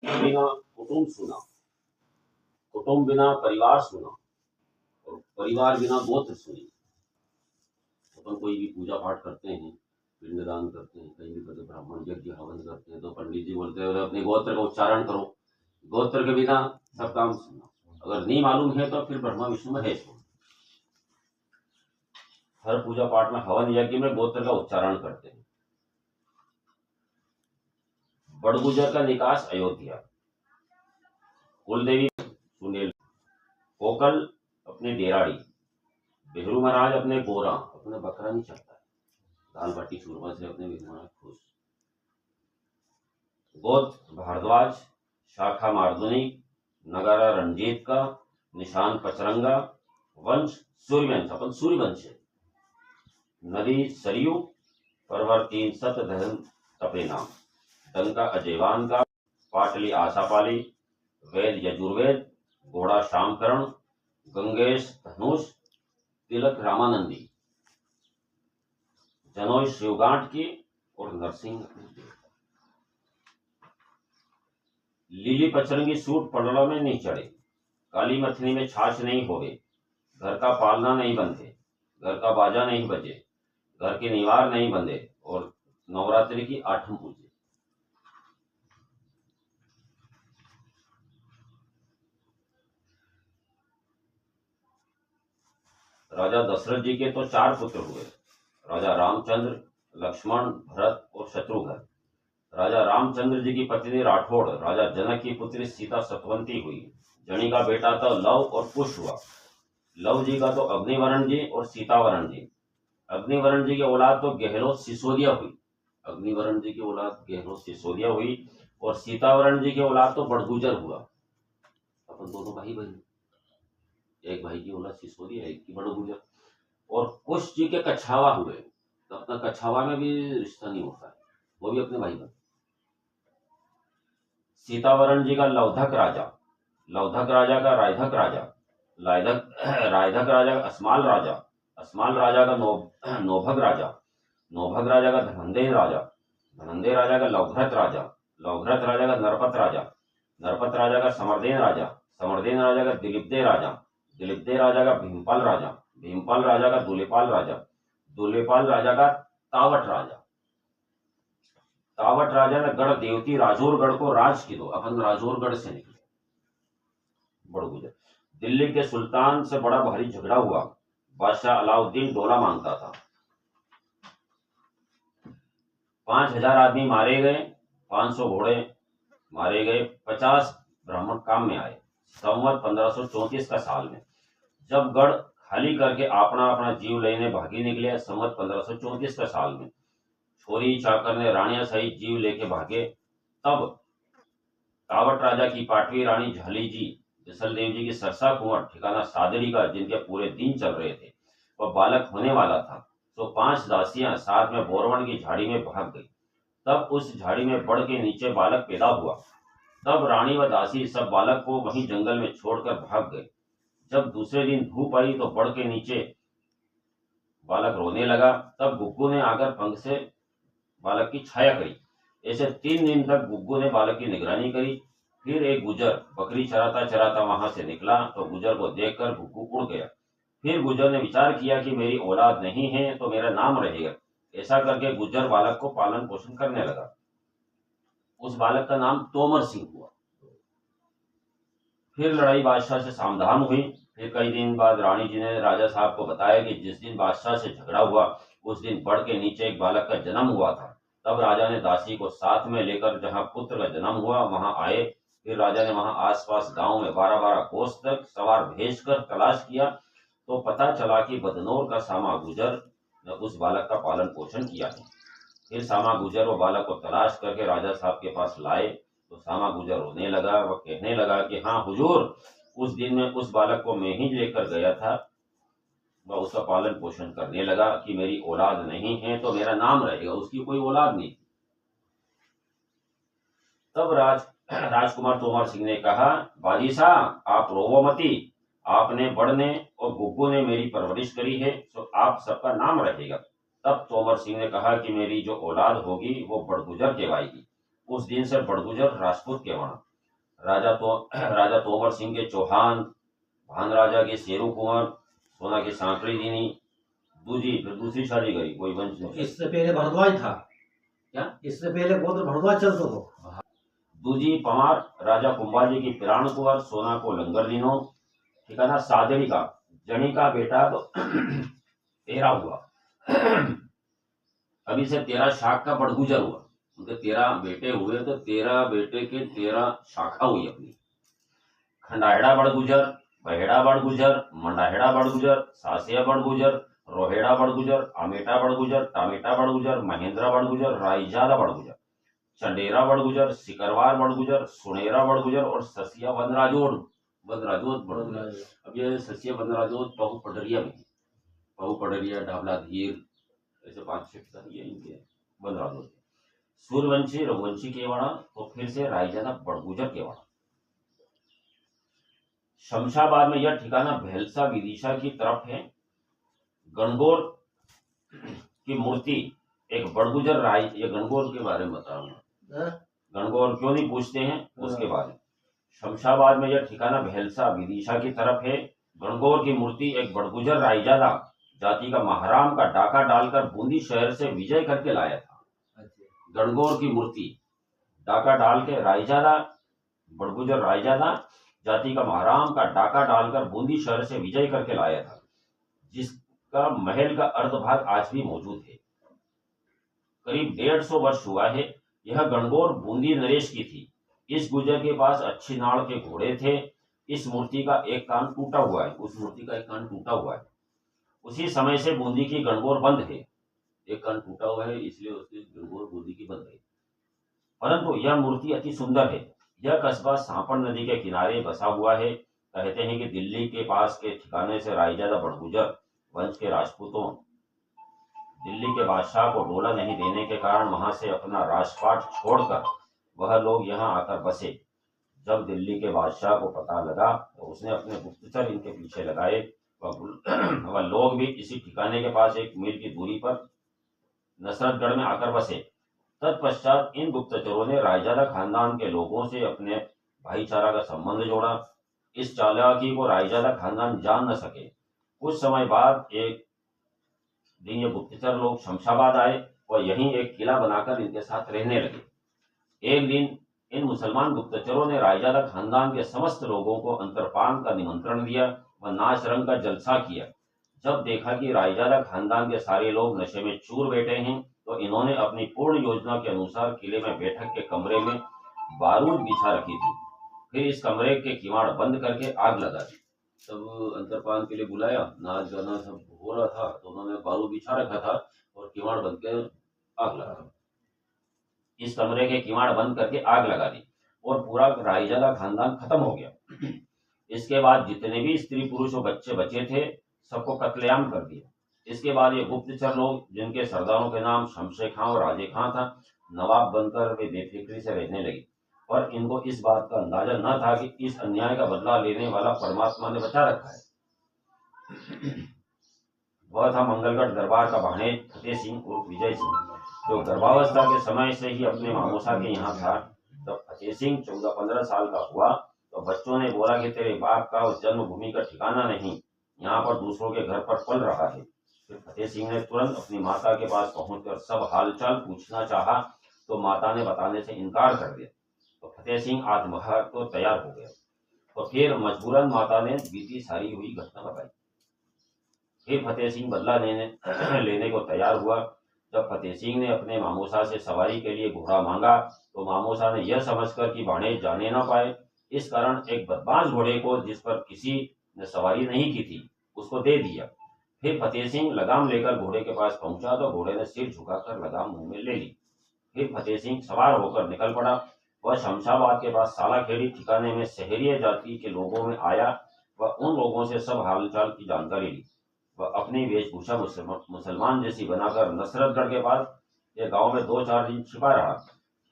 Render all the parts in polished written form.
बिना कुटुंब सुना, कुटुंब बिना परिवार सुना, और परिवार बिना गोत्र सुनी। अपन कोई भी पूजा पाठ करते हैं, पिंडदान करते हैं, कहीं भी करते ब्राह्मण यज्ञ हवन करते हैं, तो पंडित जी बोलते हैं अपने गोत्र का उच्चारण करो। गोत्र के बिना सब काम सुना। अगर नहीं मालूम है तो फिर ब्रह्मा विष्णु महेश हो। हर पूजा पाठ में हवन यज्ञ में गोत्र का उच्चारण करते हैं। बड़गुजर का निकास अयोध्या, कुलदेवी सुनेल, कोकल अपने डेराड़ी, बेहरू महाराज अपने गोरा, अपने बकरा नहीं चलता है, दाल बाटी चूरमा से अपने महाराज खुश। गोत्र भारद्वाज, शाखा मार्दुनी, नगारा रंजीत का, निशान पचरंगा, वंश सूर्यवंश, अपन सूर्यवंश है। नदी सरयू, परवर 3 सत धर्म तपे नाम, डंका अजयवान का, पाटली आशापाली, वेद यजुर्वेद, घोड़ा शामकरण, गंगेश धनुष, तिलक रामानंदी, जनोई शिवगांठ की, और नरसिंह लीली पचरंगी सूट पलड़ा में नहीं चढ़े, काली मथनी में छाछ नहीं होवे, घर का पालना नहीं बंधे, घर का बाजा नहीं बजे, घर के निवार नहीं बंधे, और नवरात्रि की 8वीं पूजे। राजा दशरथ जी के तो 4 पुत्र हुए, राजा रामचंद्र, लक्ष्मण, भरत और शत्रुघ्न। राजा रामचंद्र जी की पत्नी राठौड़, राजा जनक की पुत्री सीता सतवंती हुई। जनी का बेटा तो लव और कुश हुआ। लव जी का तो अग्निवरण जी और सीतावरण जी। अग्निवरण जी की औलाद तो गहलोत सिसोदिया हुई। अग्निवरण जी की औलाद गहलोत सिसोदिया हुई, और सीतावरण जी की औलाद तो बड़गुजर हुआ। अपन दोनों भाई बहन, एक भाई की औलाद सिसोदिया, एक की बड़गुजर। और कुश जी के कछावा हुए, तो अपना कछावा में भी रिश्ता नहीं होता है, वो भी अपने भाई बहन। सीतावरण जी का लवधक राजा, लवधक राजा का रायधक राजा, रायधक राजा का असमाल राजा, असमाल राजा का नौभग राजा, नौभग राजा का धनंदेय राजा, धनंदेय राजा का लवघ्रत राजा, लवघ्रत राजा का नरपत राजा, नरपत राजा का समरदेन राजा, समरदेन राजा का दिलीपदेव राजा, दिलीपदेव राजा का भीमपाल राजा, भीमपाल राजा का दुलेपाल राजा, दुलेपाल राजा का तावट राजा, तावट राजा ने गढ़ देवती राजौरगढ़ को राज की दो। अपन राजौरगढ़ से निकले। बड़गुजर दिल्ली के सुल्तान से बड़ा भारी झगड़ा हुआ। बादशाह अलाउद्दीन डोला मांगता था। 5000 आदमी मारे गए, 500 घोड़े मारे गए, 50 ब्राह्मण काम में आए। संवत 1534 का साल में जब गढ़ खाली करके अपना अपना जीव लेने भागी निकले, संवत 1534 का साल में छोरी चाकर ने रानिया सहित जीव लेके भागे। तब कावट राजा की पाटवी रानी झाली जी, जसल देव जी की सरसा कुंवर ठिकाना सादड़ी का, जिनके पूरे दिन चल रहे थे, वह बालक होने वाला था, तो 5 दासियां साथ में बोरवन की झाड़ी में भाग गई। तब उस झाड़ी में बड़ के नीचे बालक पैदा हुआ। तब रानी व दासी सब बालक को वहीं जंगल में छोड़कर भाग गए। जब दूसरे दिन धूप आई तो बड़ के नीचे बालक रोने लगा। तब गुग्गू ने आकर पंख से बालक की छाया करी। ऐसे 3 दिन तक गुग्गू ने बालक की निगरानी करी। फिर एक गुजर बकरी चराता चराता वहां से निकला, तो गुजर को देखकर गुग्गू उड़ गया। फिर गुजर ने विचार किया कि मेरी औलाद नहीं है तो मेरा नाम रहेगा। ऐसा करके गुजर बालक को पालन पोषण करने लगा। उस बालक का नाम तोमर सिंह हुआ। फिर लड़ाई बादशाह से सामधान हुई। फिर कई दिन बाद रानी जी ने राजा साहब को बताया कि जिस दिन बादशाह से झगड़ा हुआ उस दिन बड़ के नीचे एक बालक का जन्म हुआ था। तब राजा ने दासी को साथ में लेकर जहां पुत्र का जन्म हुआ वहां आए। फिर राजा ने वहां आसपास गांव में 12-12 कोस तक सवार भेजकर तलाश किया, तो पता चला कि बदनौर का सामा गुजर ने उस बालक का पालन पोषण किया है। फिर सामा गुजर वो बालक को तलाश करके राजा साहब के पास लाए, तो सामा गुजर रोने लगा। वह कहने लगा कि हाँ हुजूर, उस दिन में उस बालक को मैं ही लेकर गया था। वह उसका पालन पोषण करने लगा कि मेरी औलाद नहीं है तो मेरा नाम रहेगा। उसकी कोई औलाद नहीं। तब राजकुमार तोमर सिंह ने कहा, बाजी साहब आप रोवो मती, आपने बड़ ने और गुग्गू ने मेरी परवरिश करी है, तो आप सबका नाम रहेगा। तब तोमर सिंह ने कहा कि मेरी जो औलाद होगी वो बड़गुजर कहवाएगी। उस दिन से बड़गुजर राजपूत के वहां राजा तोमर सिंह के चौहान, भान राजा के शेरू कुंवर, सोना की सांकड़ी दीनी, दूजी फिर दूसरी शादी करी, कोई वंश नहीं। इससे पहले भरद्वाज था क्या? इससे पहले गोत्र भरद्वाज चलता था। दूजी पमार राजा कुंभाजी की पिराण कुंवर, सोना को लंगर दीनो, ठिकाना सादड़ी का जनी का बेटा तो 13 हुआ। अभी से 13 शाख का बड़गुजर हुआ। उनके 13 बेटे हुए तो 13 बेटे के 13 शाखा हुई अपनी। खंडाहेड़ा बड़गुजर, बहेड़ा बड़गुजर, मंडाहेड़ा बड़गुजर, सासिया बड़गुजर, रोहेड़ा बड़गुजर, आमेटा बड़गुजर, टामेटा बड़गुजर, महेंद्रा बड़गुजर, राईजादा बड़गुजर, चंडेरा बड़गुजर, सिकरवार बड़गुजर, सुनेरा बड़गुजर और ससिया वनराजोट बड़गुजर। अब ये ससिया वनराजोट पहु पडरिया में, पहु पडरिया, ढाबला धीर, ऐसे 5-6 ठिकान ये इनके वनराजोट। सूर्यवंशी रघुवंशी केवाड़ा, तो फिर से रायजादा बड़गुजर केवाड़ा। शमशाबाद में यह ठिकाना भेलसा विदिशा की तरफ है। गणगौर की मूर्ति एक बड़गुजर राय, ये गणगौर के बारे में बताऊंगा, गणगौर क्यों नहीं पूछते हैं उसके बारे में। शमशाबाद में यह ठिकाना भेलसा विदिशा की तरफ है। गणगौर की मूर्ति एक बड़गुजर रायजादा जाति का महाराम का डाका डालकर बूंदी शहर से विजय करके लाया था। गणगौर की मूर्ति डाका डाल के रायजादा, बड़गुजर रायजादा जाति का महाराम का डाका डालकर बूंदी शहर से विजय करके लाया था, जिसका महल का अर्धभाग आज भी मौजूद है। करीब 150 वर्ष हुआ है। यह गणगौर बूंदी नरेश की थी। इस गुजर के पास अच्छी नाड़ के घोड़े थे। इस मूर्ति का एक कान टूटा हुआ है, उस मूर्ति का एक कान टूटा हुआ है। उसी समय से बूंदी की गणगौर बंद है। एक कान टूटा हुआ है, इसलिए उसकी गणगौर बूंदी की बंद है। परंतु यह मूर्ति अति सुंदर है। यह कस्बा सांपन नदी के किनारे बसा हुआ है। कहते हैं कि दिल्ली के पास के ठिकाने से रायजादा बड़गुजर वंश के राजपूतों दिल्ली के बादशाह को डोला नहीं देने के कारण वहां से अपना राजपाट छोड़कर वह लोग यहाँ आकर बसे। जब दिल्ली के बादशाह को पता लगा तो उसने अपने गुप्तचर इनके पीछे लगाए। वह लोग भी इसी ठिकाने के पास 1 मील की दूरी पर नसरतगढ़ में आकर बसे। तत्पश्चात इन गुप्तचरों ने रायजादा खानदान के लोगों से अपने भाईचारा का संबंध जोड़ा। इस चालाकी को रायजादा खानदान जान न सके। कुछ समय बाद एक दिन ये गुप्तचर लोग शमशाबाद आए और यहीं एक किला बनाकर इनके साथ रहने लगे। एक दिन इन मुसलमान गुप्तचरों ने रायजादा खानदान के समस्त लोगों को अंतरपान का निमंत्रण दिया व नाच रंग का जलसा किया। जब देखा कि रायजादा खानदान के सारे लोग नशे में चूर बैठे हैं तो इन्होंने अपनी पूर्ण योजना के अनुसार किले में बैठक के कमरे में बारूद बिछा रखी थी। फिर इस कमरे के किवाड़ बंद करके आग लगा दी। सब अंतरपान के लिए बुलाया, नाच गाना सब हो रहा था, तो उन्होंने बारूद बिछा रखा था और किवाड़ बंद के आग लगा इस कमरे के किवाड़ बंद करके आग लगा दी और पूरा रायजादा खानदान खत्म हो गया। इसके बाद जितने भी स्त्री पुरुष और बच्चे बचे थे सबको कत्लेआम कर दिया। इसके बाद ये गुप्तचर लोग, जिनके सरदारों के नाम शमशेर खां और राजे खां था, नवाब बनकर वे बेफिक्री से रहने लगे। और इनको इस बात का अंदाजा न था कि इस अन्याय का बदला लेने वाला परमात्मा ने बचा रखा है। वह था मंगलगढ़ दरबार का भाणेज फतेह सिंह उर्फ विजय सिंह, जो गर्भावस्था के समय से ही अपने मामूसा के यहाँ था। जब फतेह सिंह 14-15 साल का हुआ तो बच्चों ने बोला कि तेरे बाप का उस जन्मभूमि का ठिकाना नहीं, यहाँ पर दूसरों के घर पर पल रहा है। फिर फतेह सिंह ने तुरंत अपनी माता के पास पहुंचकर सब हालचाल पूछना चाहा तो माता ने बताने से इनकार कर दिया। तो फतेह सिंह आत्महत्या को तैयार हो गया। तो फिर मजबूरन माता ने बीती सारी हुई घटना बताई। फिर फतेह सिंह बदला लेने को तैयार हुआ। जब फतेह सिंह ने अपने मामूसा से सवारी के लिए घोड़ा मांगा तो मामूसा ने यह समझकर कि भाणेज जाने न पाए, इस कारण एक बदमाश घोड़े को, जिस पर किसी ने सवारी नहीं की थी, उसको दे दिया। फिर फतेह सिंह लगाम लेकर घोड़े के पास पहुंचा तो घोड़े ने सिर झुकाकर लगाम मुंह में ले ली। फिर फतेह सिंह सवार होकर निकल पड़ा। वह शमशाबाद के पास सालाखेड़ी ठिकाने में सहरिया जाति के लोगों में आया। वह उन लोगों से सब हालचाल की जानकारी ली। वह अपनी वेशभूषा मुसलमान जैसी बनाकर नसरतगढ़ के पास एक गांव में 2-4 दिन छिपा रहा।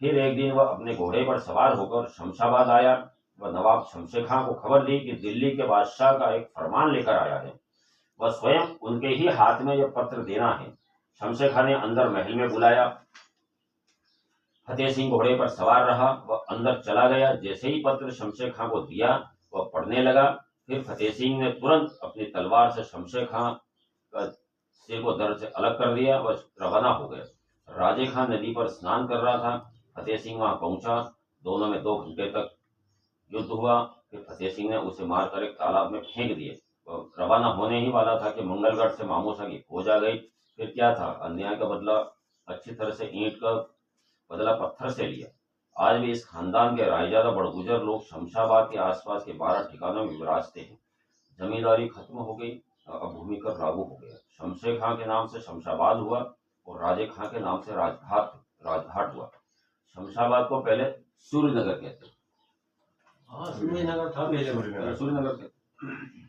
फिर एक दिन वह अपने घोड़े पर सवार होकर शमशाबाद आया। वह नवाब शमशेर खां को खबर दी कि दिल्ली के बादशाह का एक फरमान लेकर आया है। वह स्वयं उनके ही हाथ में यह पत्र देना है। शमशेर खां ने अंदर महल में बुलाया। फतेह सिंह घोड़े पर सवार रहा, वह अंदर चला गया। जैसे ही पत्र शमशेर खां को दिया, वह पढ़ने लगा। फिर फतेह सिंह ने तुरंत अपनी तलवार से शमशेर खां का सिर को धड़ से अलग कर दिया। वह रवाना हो गया। राजे खां नदी पर स्नान कर रहा था। फतेह सिंह वहां पहुंचा। दोनों में 2 घंटे तक युद्ध हुआ। फिर फतेह सिंह ने उसे मारकर एक तालाब में फेंक दिए। वह रवाना होने ही वाला था कि मंगलगढ़ से मामूसा की खोज आ गई। फिर क्या था, अन्याय का बदला अच्छी तरह से ईंट का बदला पत्थर से लिया। आज भी इस खानदान के रायजादा बड़गुजर लोग शमशाबाद के आसपास के 12 ठिकानों में विराजते हैं। जमींदारी खत्म हो गई, अब भूमि कर लागू हो गया। शमशेर खां के नाम से शमशाबाद हुआ और राजे खां के नाम से राजघाट हुआ। शमशाबाद को पहले सूर्यनगर कहते हाँ, सूर्यनगर था पहले। सूर्यनगर कहते।